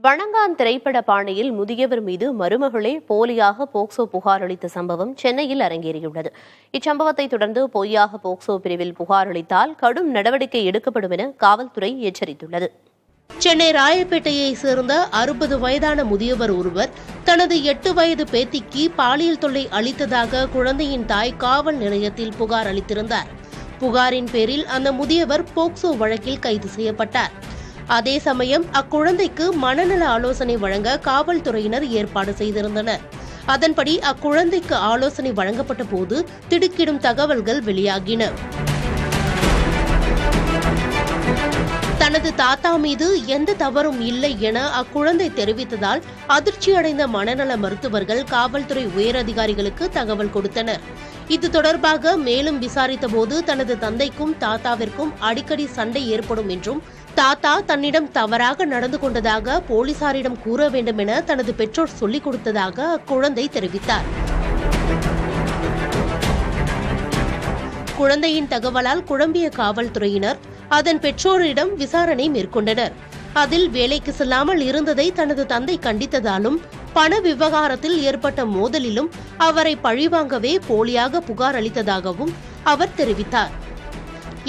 வணங்கான் திரைப்பட பாணியில் முதியவர் மீது மருமகளே போலியாக போக்சோ புகார் அளித்த சம்பவம் சென்னையில் அரங்கேறியுள்ளது. இச்சம்பவத்தை தொடர்ந்து பொய்யாக போக்சோ பிரிவில் புகார் அளித்தால் கடும் நடவடிக்கை எடுக்கப்படும் என காவல்துறை எச்சரித்துள்ளது. சென்னை ராயப்பேட்டையை சேர்ந்த 60 வயதான முதியவர் ஒருவர் தனது 8 வயது பேத்திக்கு பாலியல் தொல்லை அளித்ததாக குழந்தையின் தாய் காவல் நிலையத்தில் புகார் அளித்திருந்தார். புகாரின் பேரில் அந்த முதியவர் போக்சோ வழக்கில் கைது செய்யப்பட்டார். அதே சமயம் அக்குழந்தைக்கு மனநல ஆலோசனை வழங்க காவல்துறையினர் ஏற்பாடு செய்திருந்தனர். அதன்படி அக்குழந்தைக்கு ஆலோசனை வழங்கப்பட்ட போது திடுக்கிடும் தகவல்கள் வெளியாகின. தனது தாத்தா மீது எந்த தவறும் இல்லை என அக்குழந்தை தெரிவித்ததால் அதிர்ச்சியடைந்த மனநல மருத்துவர்கள் காவல்துறை உயரதிகாரிகளுக்கு தகவல் கொடுத்தனர். இது தொடர்பாக மேலும் விசாரித்த போது தனது தந்தைக்கும் தாத்தாவிற்கும் அடிக்கடி சண்டை ஏற்படும் என்றும் தாத்தா தன்னிடம் தவறாக நடந்து கொண்டதாக போலீசாரிடம் கூற வேண்டும் என தனது பெற்றோர் சொல்லிக் கொடுத்ததாக அக்குழந்தை தெரிவித்தார். குழந்தையின் தகவலால் குழம்பிய காவல்துறையினர் அதன் பெற்றோரிடம் விசாரணை மேற்கொண்டனர். அதில் வேலைக்கு செல்லாமல் இருந்ததை தனது தந்தை கண்டித்ததாலும் பண விவகாரத்தில் ஏற்பட்ட மோதலிலும் அவரை பழிவாங்கவே போலியாக புகார் அளித்ததாகவும் அவர் தெரிவித்தார்.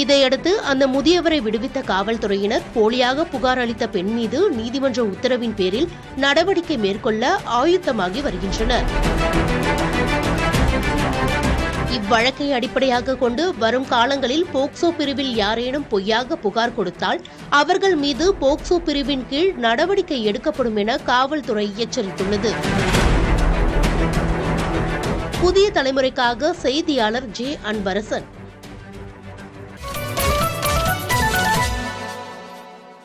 இதையடுத்து அந்த முதியவரை விடுவித்த காவல்துறையினர் போலியாக புகார் அளித்த பெண் மீது நீதிமன்ற உத்தரவின் பேரில் நடவடிக்கை மேற்கொள்ள ஆயுத்தமாகி வருகின்றனர். இவ்வழக்கை அடிப்படையாக கொண்டு வரும் காலங்களில் போக்சோ பிரிவில் யாரேனும் பொய்யாக புகார் கொடுத்தால் அவர்கள் மீது போக்சோ பிரிவின் கீழ் நடவடிக்கை எடுக்கப்படும் என காவல்துறை எச்சரித்துள்ளது. புதிய தலைமுறைக்காக செய்தியாளர் ஜே அன்பரசன்.